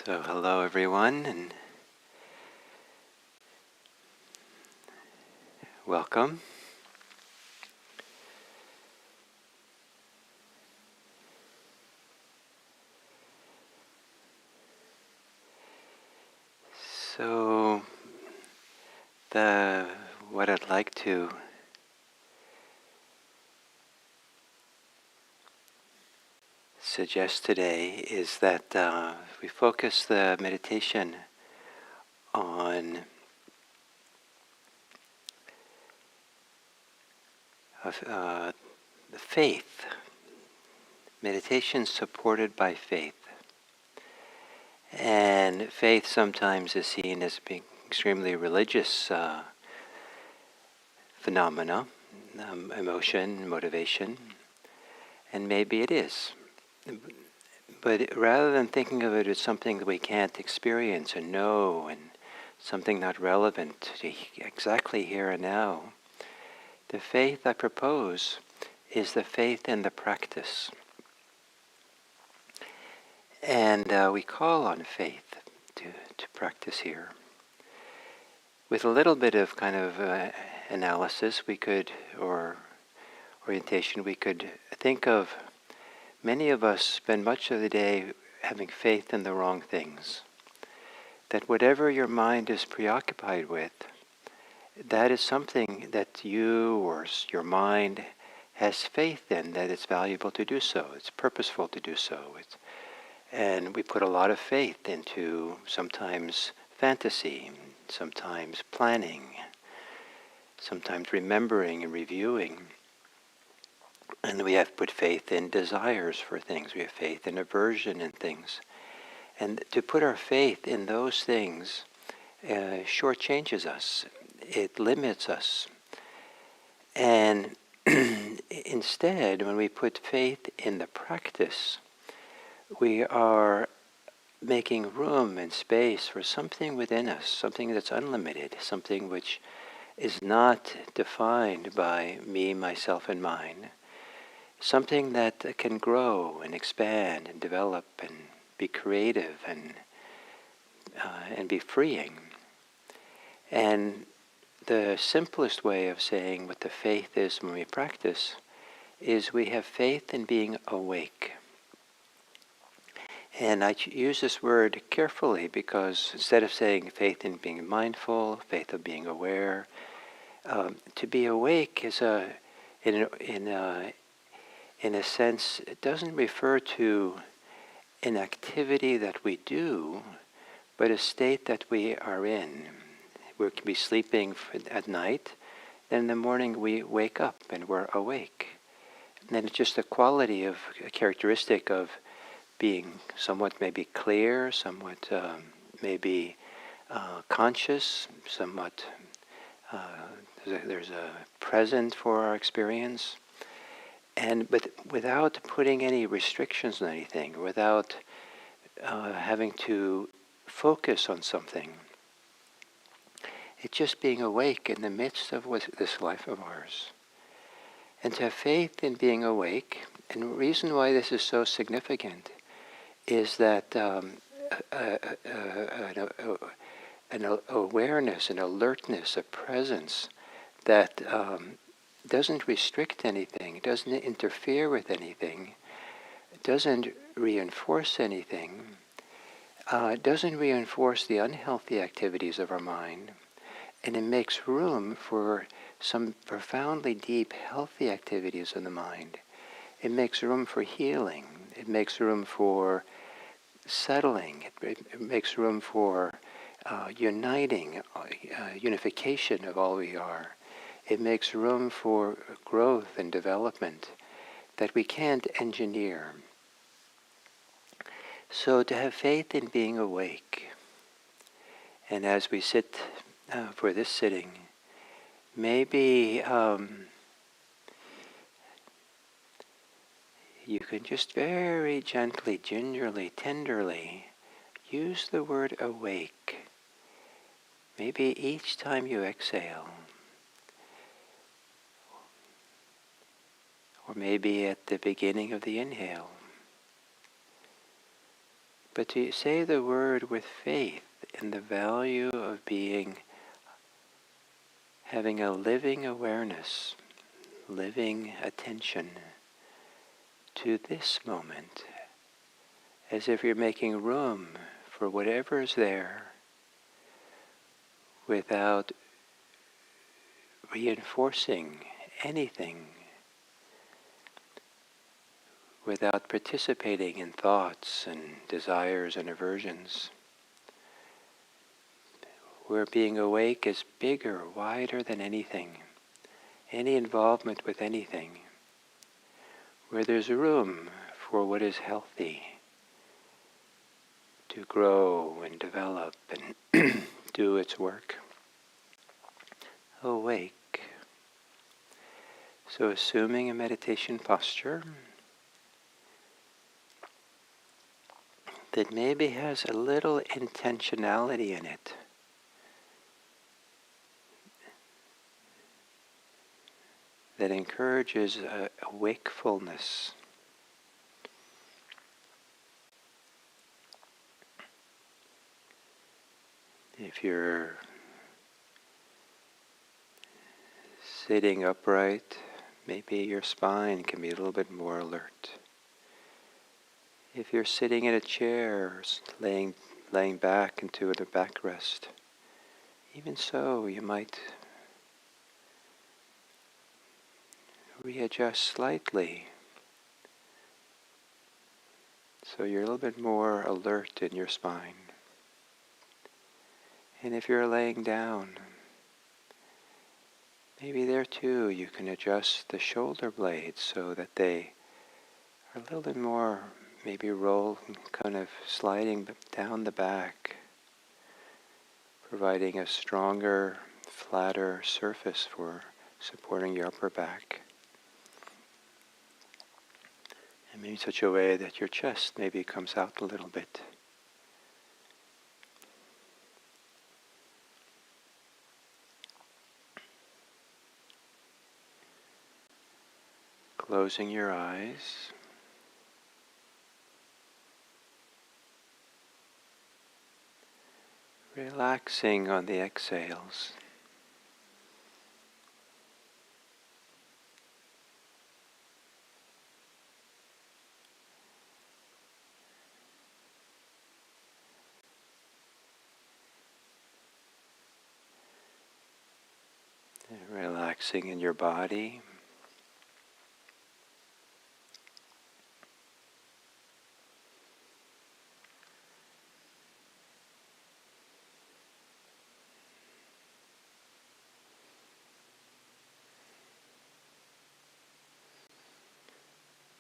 So hello everyone and welcome. So what I'd like to suggest today is that we focus the meditation on the faith. Meditation supported by faith. And faith sometimes is seen as being extremely religious phenomena, emotion, motivation, and maybe it is. But rather than thinking of it as something that we can't experience and know and something not relevant to exactly here and now, the faith I propose is the faith in the practice. And we call on faith to practice here. With a little bit of kind of analysis or orientation, we could think of many of us spend much of the day having faith in the wrong things. That whatever your mind is preoccupied with, that is something that you or your mind has faith in, that it's valuable to do so. It's purposeful to do so. And we put a lot of faith into sometimes fantasy, sometimes planning, sometimes remembering and reviewing. And we have put faith in desires for things. We have faith in aversion in things. And to put our faith in those things shortchanges us. It limits us. And instead, when we put faith in the practice, we are making room and space for something within us, something that's unlimited, something which is not defined by me, myself, and mine. Something that can grow and expand and develop and be creative and be freeing. And the simplest way of saying what the faith is when we practice is we have faith in being awake. And I use this word carefully because instead of saying faith in being mindful, faith of being aware, to be awake is in a sense, it doesn't refer to an activity that we do, but a state that we are in. We can be sleeping at night, then in the morning we wake up and we're awake. And then it's just a quality of, a characteristic of being somewhat maybe clear, somewhat maybe conscious, somewhat there's a present for our experience. But without putting any restrictions on anything, without having to focus on something, it's just being awake in the midst of this life of ours. And to have faith in being awake, and the reason why this is so significant is that an awareness, an alertness, a presence that doesn't restrict anything, doesn't interfere with anything, doesn't reinforce anything, doesn't reinforce the unhealthy activities of our mind, and it makes room for some profoundly deep, healthy activities of the mind. It makes room for healing. It makes room for settling. It makes room for uniting, unification of all we are. It makes room for growth and development that we can't engineer. So to have faith in being awake, and as we sit for this sitting, maybe you can just very gently, gingerly, tenderly use the word awake. Maybe each time you exhale. Or maybe at the beginning of the inhale. but to say the word with faith in the value of having a living awareness, living attention to this moment, as if you're making room for whatever is there without reinforcing anything, without participating in thoughts and desires and aversions. Where being awake is bigger, wider than anything, any involvement with anything. Where there's room for what is healthy to grow and develop and do its work. Awake. So assuming a meditation posture that maybe has a little intentionality in it. That encourages a wakefulness. If you're sitting upright, maybe your spine can be a little bit more alert. If you're sitting in a chair, laying back into a backrest, even so, you might readjust slightly, so you're a little bit more alert in your spine. And if you're laying down, maybe there too you can adjust the shoulder blades so that they are a little bit more, maybe roll, kind of sliding down the back, providing a stronger, flatter surface for supporting your upper back. And maybe in such a way that your chest maybe comes out a little bit. Closing your eyes. Relaxing on the exhales. Relaxing in your body.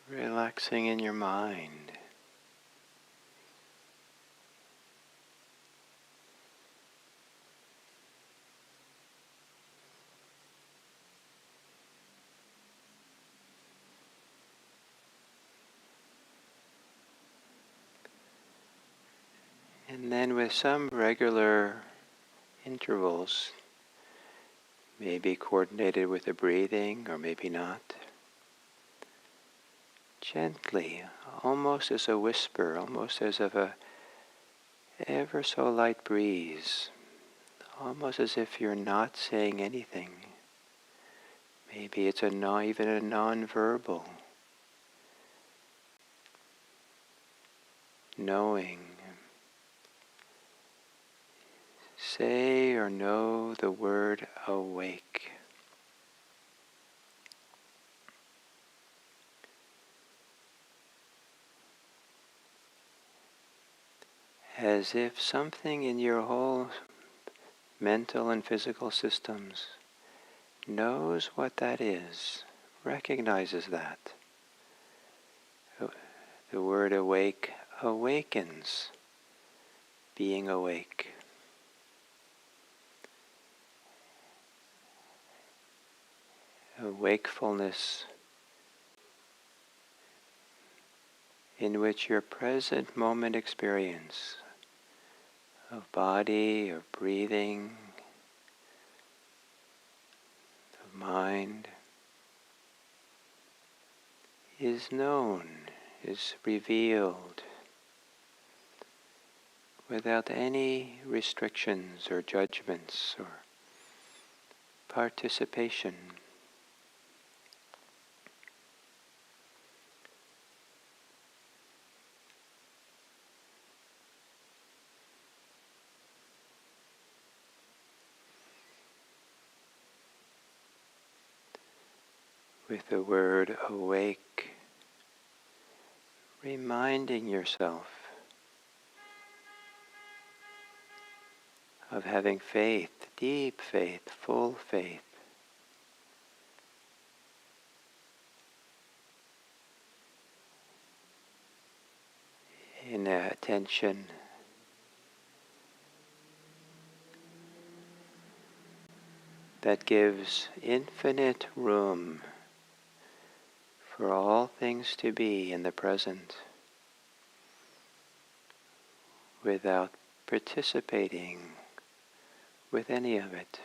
Relaxing in your mind. And then with some regular intervals, maybe coordinated with the breathing or maybe not, gently, almost as a whisper, almost as of a ever so light breeze, almost as if you're not saying anything. Maybe it's even a non-verbal knowing. Say or know the word awake. As if something in your whole mental and physical systems knows what that is, recognizes that. The word awake awakens being awake. A wakefulness in which your present moment experience of body, of breathing, of mind is known, is revealed, without any restrictions or judgments or participation. With the word awake, reminding yourself of having faith, deep faith, full faith in attention that gives infinite room for all things to be in the present without participating with any of it.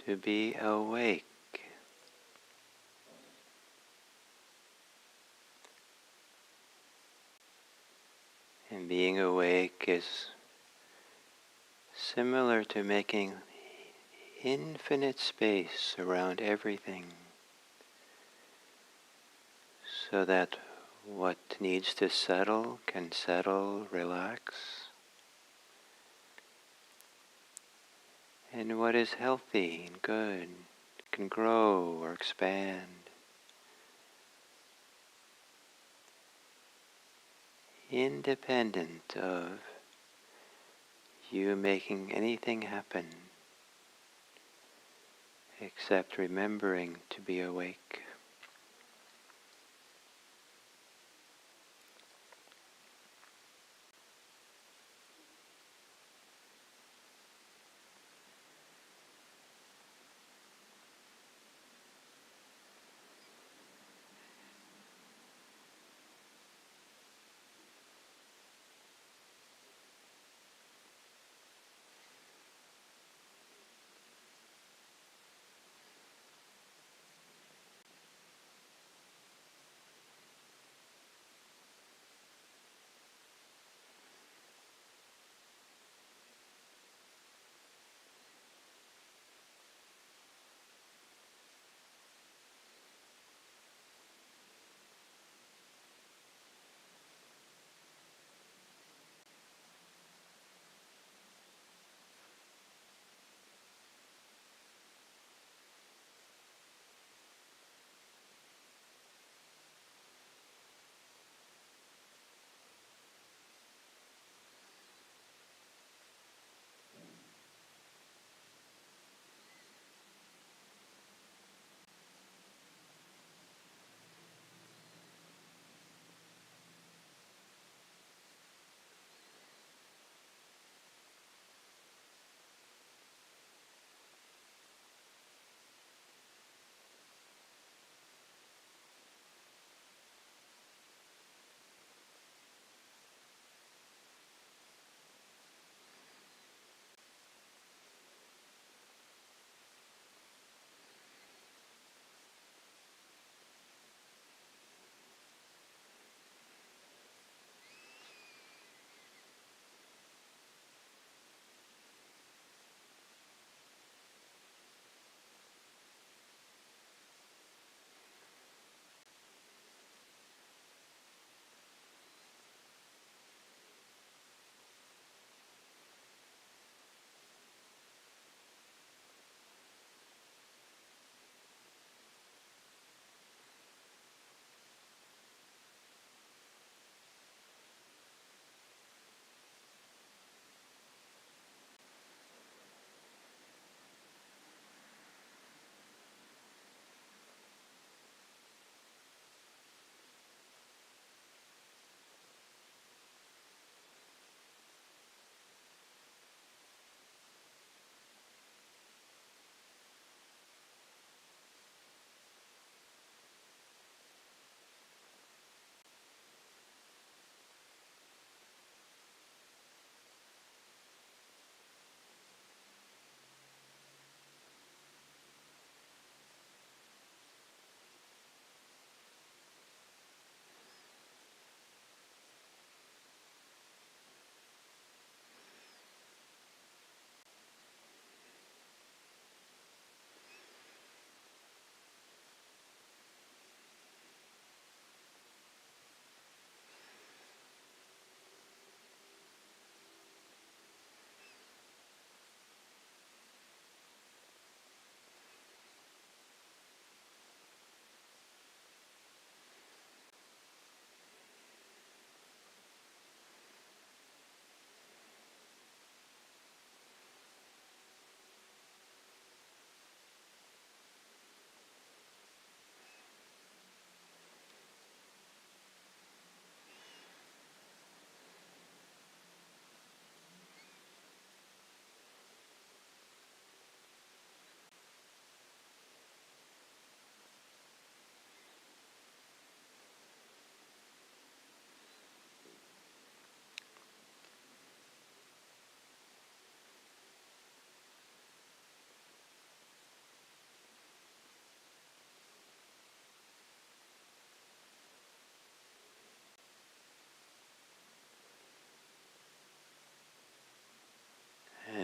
to be awake. And being awake is similar to making infinite space around everything, so that what needs to settle can settle, relax, and what is healthy and good can grow or expand, independent of you making anything happen, except remembering to be awake.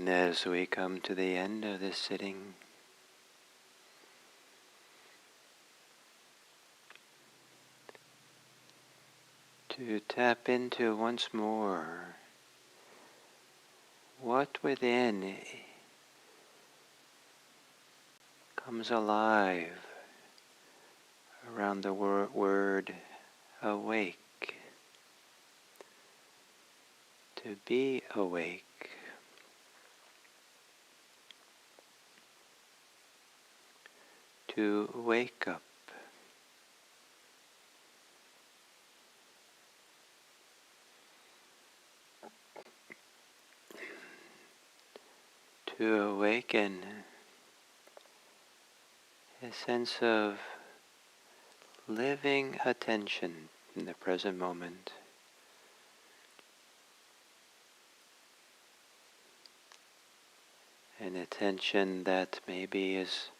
And as we come to the end of this sitting, to tap into once more what within comes alive around the word awake. To be awake. To wake up. To awaken a sense of living attention in the present moment. An attention that maybe is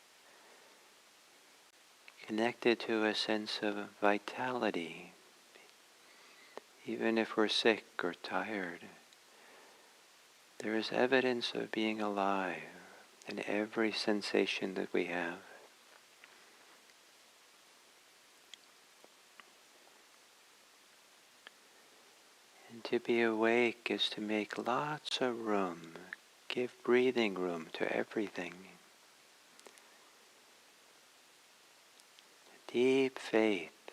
connected to a sense of vitality, even if we're sick or tired. There is evidence of being alive in every sensation that we have. And to be awake is to make lots of room, give breathing room to everything. Deep faith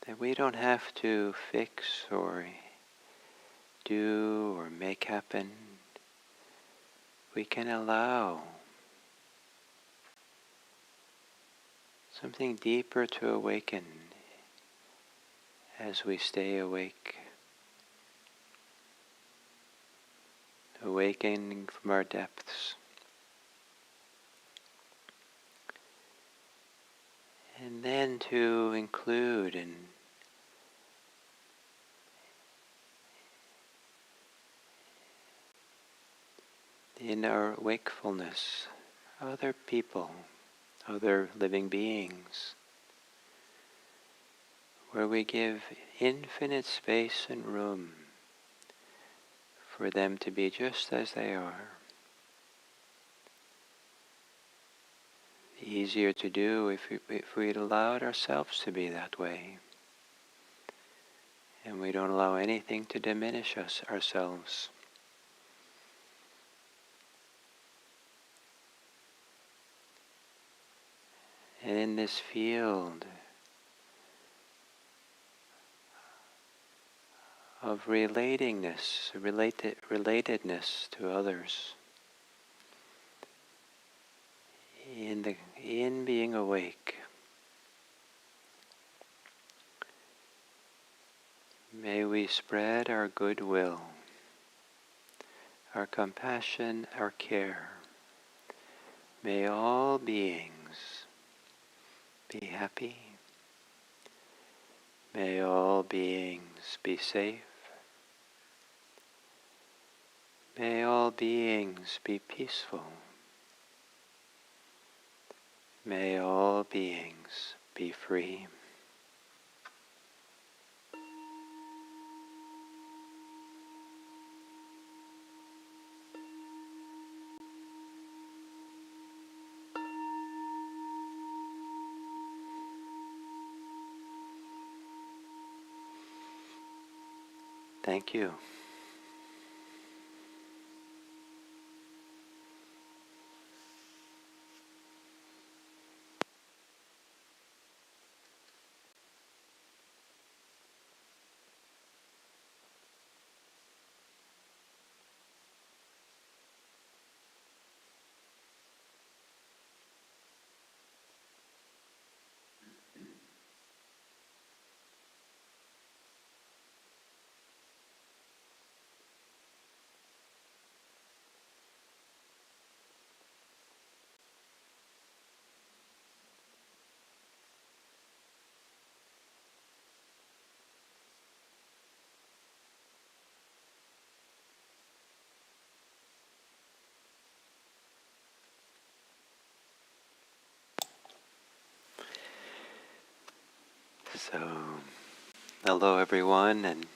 that we don't have to fix or do or make happen. We can allow something deeper to awaken as we stay awake. Awakening from our depths. And then to include in our wakefulness other people, other living beings, where we give infinite space and room for them to be just as they are. Easier to do if we'd allowed ourselves to be that way. And we don't allow anything to diminish ourselves. And in this field of relatedness to others, in being awake, may we spread our goodwill, our compassion, our care. May all beings be happy. May all beings be safe. May all beings be peaceful. May all beings be free. Thank you. So, hello everyone, and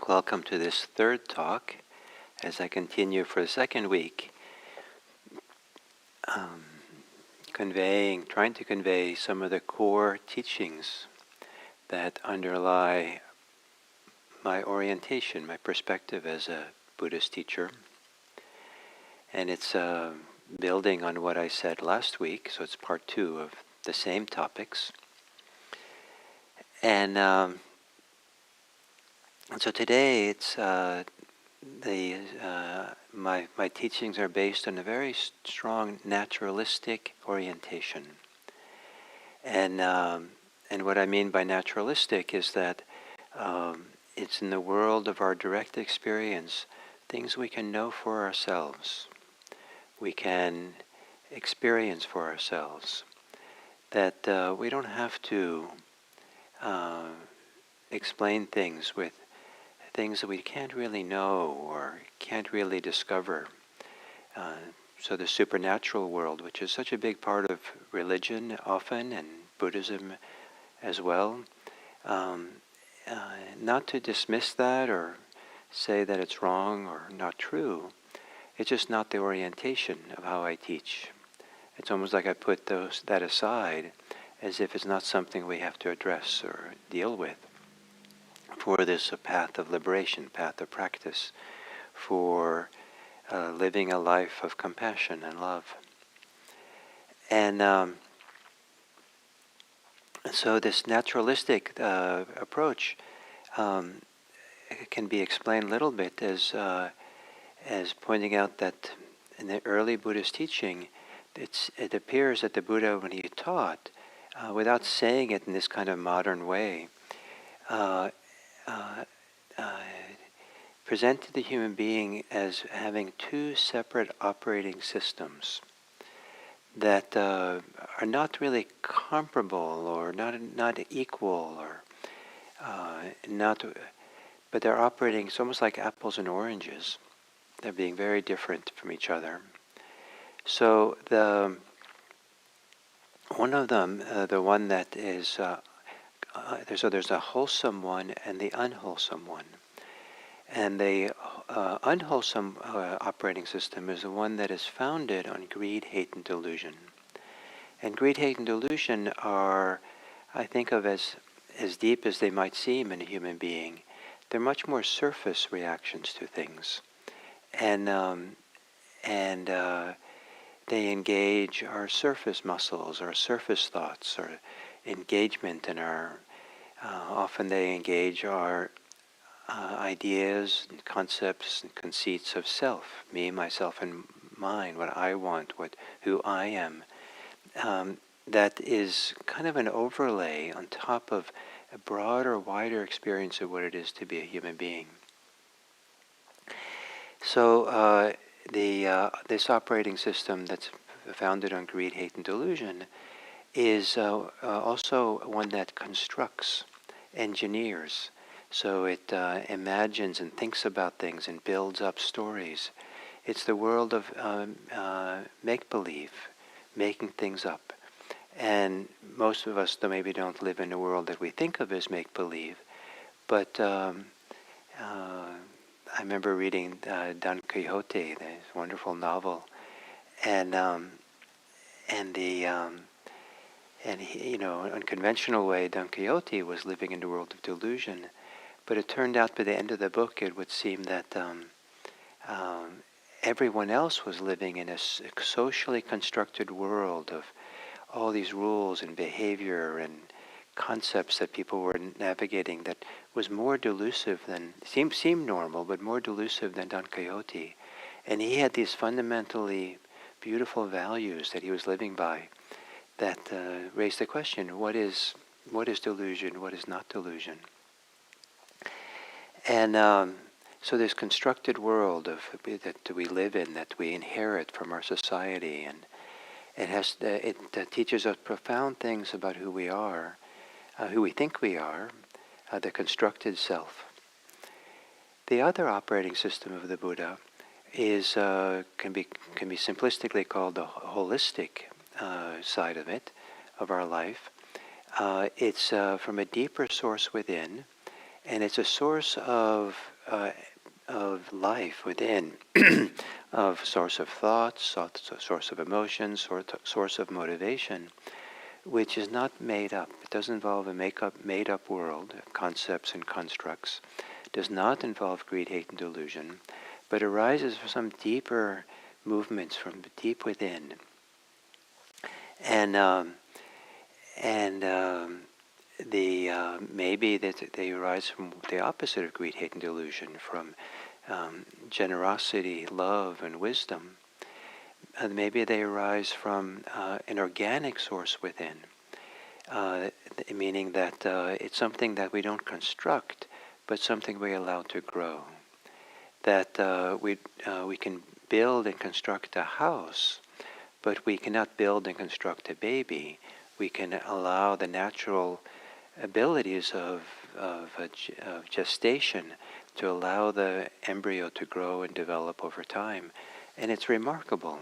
Welcome to this third talk as I continue for the second week trying to convey some of the core teachings that underlie my orientation, my perspective as a Buddhist teacher. And it's building on what I said last week, so it's part 2 of the same topics. And so today it's my teachings are based on a very strong naturalistic orientation. And what I mean by naturalistic is that it's in the world of our direct experience, things we can know for ourselves, we can experience for ourselves, that we don't have to explain things with things that we can't really know or can't really discover. So the supernatural world, which is such a big part of religion often, and Buddhism as well, not to dismiss that or say that it's wrong or not true. It's just not the orientation of how I teach. It's almost like I put that aside as if it's not something we have to address or deal with for this path of liberation, path of practice, for living a life of compassion and love. And so this naturalistic approach can be explained a little bit as pointing out that in the early Buddhist teaching, it appears that the Buddha, when he taught, without saying it in this kind of modern way, presented the human being as having 2 separate operating systems that are not really comparable or not equal or but they're operating. It's almost like apples and oranges. They're being very different from each other. So one of them, the one that is there's a wholesome one and the unwholesome one. And the unwholesome operating system is the one that is founded on greed, hate, and delusion. And greed, hate, and delusion are, I think of as deep as they might seem in a human being. They're much more surface reactions to things. And they engage our surface muscles, our surface thoughts, our engagement in our, often they engage our ideas and concepts and conceits of self, me, myself, and mine, what I want, who I am. That is kind of an overlay on top of a broader, wider experience of what it is to be a human being. So this operating system that's founded on greed, hate, and delusion is also one that constructs, engineers. So it imagines and thinks about things and builds up stories. It's the world of make-believe, making things up. And most of us maybe don't live in a world that we think of as make-believe. But I remember reading Don Quixote, this wonderful novel, and he, in a conventional way, Don Quixote was living in the world of delusion. But it turned out by the end of the book, it would seem that everyone else was living in a socially constructed world of all these rules and behavior and concepts that people were navigating that was more delusive than, seemed normal, but more delusive than Don Quixote. And he had these fundamentally beautiful values that he was living by that raised the question, what is delusion, what is not delusion? And so this constructed world that we live in, that we inherit from our society, and it teaches us profound things about who we are, who we think we are, the constructed self. The other operating system of the Buddha is can be simplistically called the holistic side of it, of our life. It's from a deeper source within. and it's a source of life within, of source of thoughts, source of emotions, source of motivation, which is not made up. It doesn't involve a made up world of concepts and constructs. It does not involve greed, hate, and delusion, but arises from some deeper movements from deep within. And maybe that they arise from the opposite of greed, hate, and delusion, from generosity, love, and wisdom. Maybe they arise from an organic source within, meaning that it's something that we don't construct, but something we allow to grow. That we can build and construct a house, but we cannot build and construct a baby. We can allow the natural abilities of gestation to allow the embryo to grow and develop over time. And it's remarkable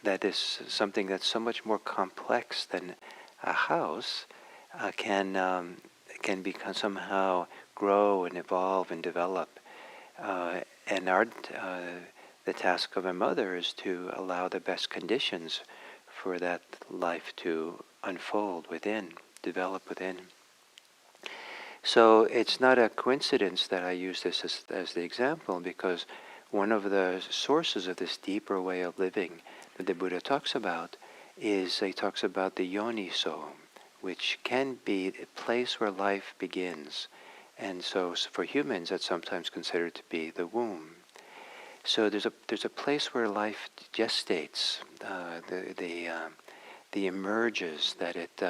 that is something that's so much more complex than a house can become somehow grow and evolve and develop. And the task of a mother is to allow the best conditions for that life to unfold within, develop within. So it's not a coincidence that I use this as the example, because one of the sources of this deeper way of living that the Buddha talks about is he talks about the yoniso, which can be a place where life begins. And so for humans, that's sometimes considered to be the womb. So there's a place where life gestates, the emerges, that it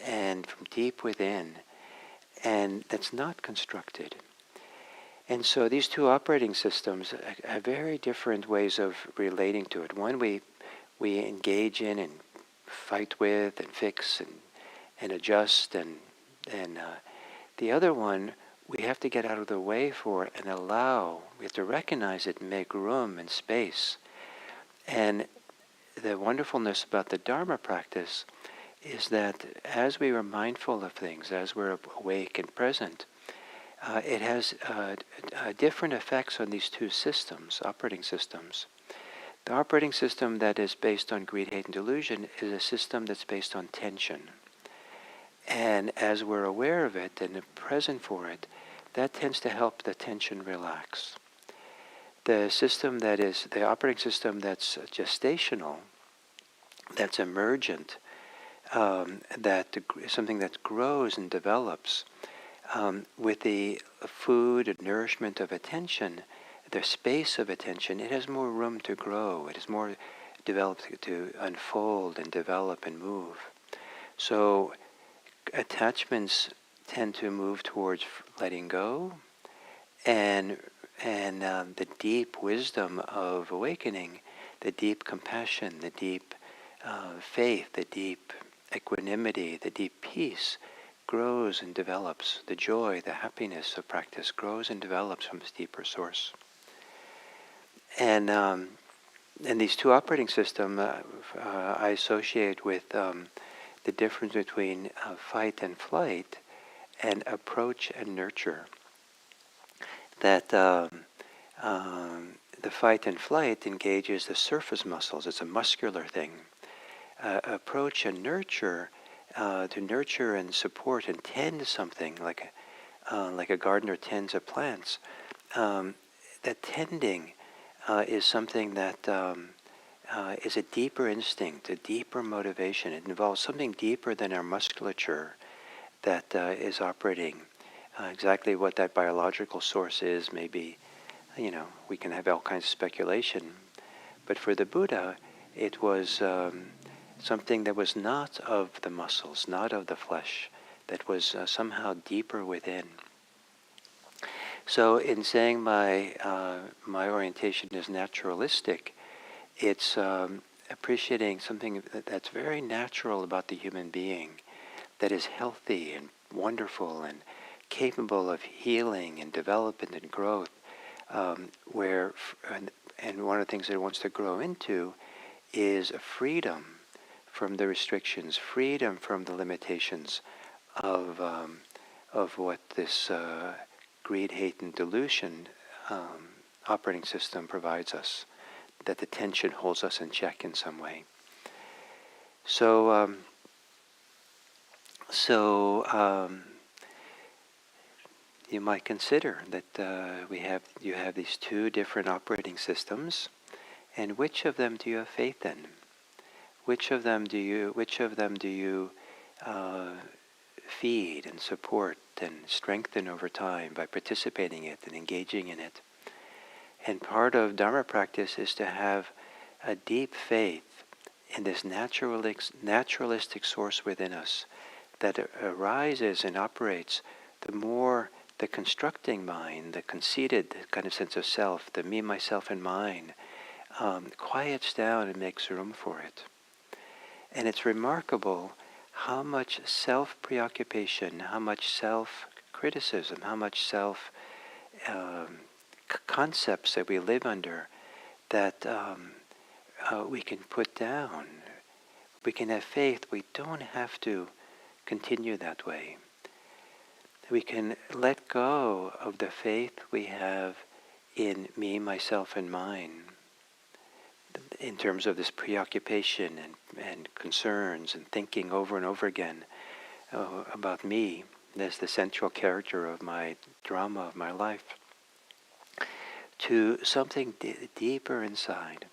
and from deep within, and that's not constructed. And so these two operating systems have very different ways of relating to it. One we engage in and fight with and fix and adjust, and the other one we have to get out of the way for and allow. We have to recognize it and make room and space. And the wonderfulness about the Dharma practice is that as we are mindful of things, as we're awake and present, it has different effects on these two systems, operating systems. The operating system that is based on greed, hate, and delusion is a system that's based on tension. And as we're aware of it and present for it, that tends to help the tension relax. The system that is, the operating system that's gestational, that's emergent, something that grows and develops, with the food and nourishment of attention, the space of attention, it has more room to grow. It is more developed to unfold and develop and move. So attachments tend to move towards letting go, and the deep wisdom of awakening, the deep compassion, the deep faith, the deep equanimity, the deep peace grows and develops. The joy, the happiness of practice grows and develops from this deeper source. And these two operating systems I associate with the difference between fight and flight and approach and nurture. That the fight and flight engages the surface muscles. It's a muscular thing. Approach and nurture, to nurture and support and tend something like a gardener tends a plants. That tending is something that is a deeper instinct, a deeper motivation. It involves something deeper than our musculature that is operating. Exactly what that biological source is, maybe, we can have all kinds of speculation. But for the Buddha, it was something that was not of the muscles, not of the flesh, that was somehow deeper within. So in saying my orientation is naturalistic, it's appreciating something that's very natural about the human being, that is healthy and wonderful and capable of healing and development and growth, and one of the things that it wants to grow into is a freedom from the restrictions, freedom from the limitations of what this greed, hate, and delusion operating system provides us, that the tension holds us in check in some way. So you might consider that you have these two different operating systems, and which of them do you have faith in? Which of them do you feed and support and strengthen over time by participating in it and engaging in it? And part of Dharma practice is to have a deep faith in this naturalistic source within us that arises and operates the more the constructing mind, the conceited kind of sense of self, the me, myself, and mine, quiets down and makes room for it. And it's remarkable how much self-preoccupation, how much self-criticism, how much concepts that we live under that we can put down. We can have faith. We don't have to continue that way. We can let go of the faith we have in me, myself, and mine in terms of this preoccupation and concerns and thinking over and over again about me as the central character of my drama of my life, to something deeper inside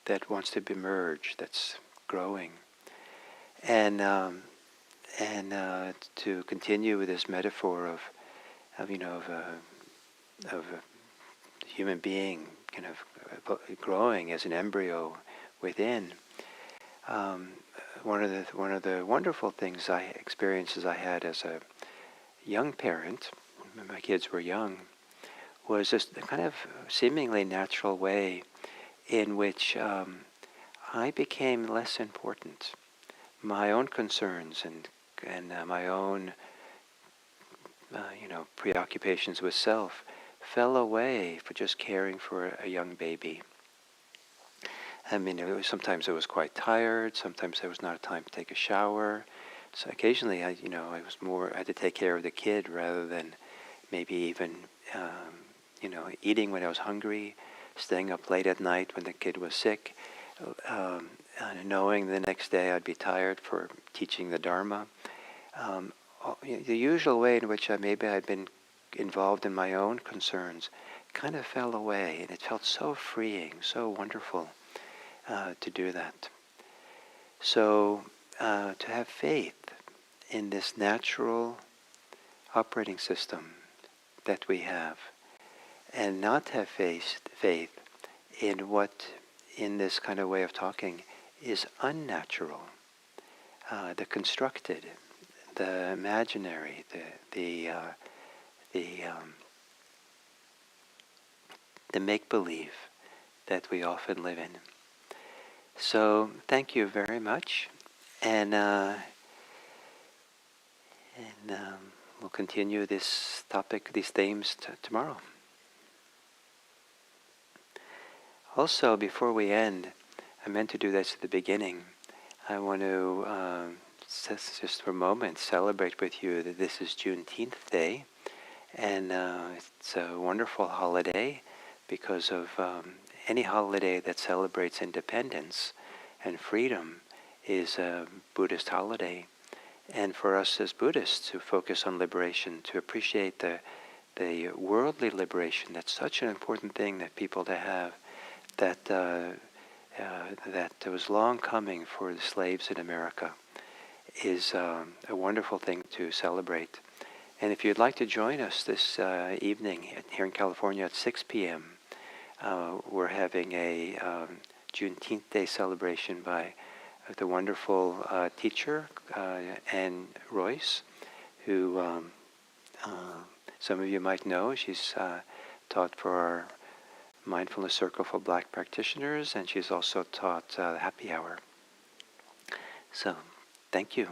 that wants to be merged, that's growing. And to continue with this metaphor of a human being kind of growing as an embryo within. One of the wonderful experiences I had as a young parent, when my kids were young, was just a kind of seemingly natural way in which I became less important. My own concerns and my own preoccupations with self fell away for just caring for a young baby. I mean, sometimes I was quite tired. Sometimes there was not time to take a shower. So occasionally, I had to take care of the kid rather than maybe even, eating when I was hungry, staying up late at night when the kid was sick, knowing the next day I'd be tired for teaching the Dharma. The usual way in which maybe I'd been involved in my own concerns kind of fell away, and it felt so freeing, so wonderful to do that. So to have faith in this natural operating system that we have, and not have faith in what, in this kind of way of talking, is unnatural, the constructed, the imaginary, the make-believe that we often live in. So thank you very much, and we'll continue this topic, these themes tomorrow. Also, before we end, I meant to do this at the beginning. I want to just for a moment celebrate with you that this is Juneteenth Day, and it's a wonderful holiday because of any holiday that celebrates independence and freedom is a Buddhist holiday. And for us as Buddhists to focus on liberation, to appreciate the worldly liberation, that's such an important thing that people to have, that was long coming for the slaves in America, is a wonderful thing to celebrate. And if you'd like to join us this evening here in California at 6 p.m., we're having a Juneteenth Day celebration by the wonderful teacher, Anne Royce, who some of you might know. She's taught for our Mindfulness Circle for Black practitioners, and she's also taught Happy Hour. So, thank you.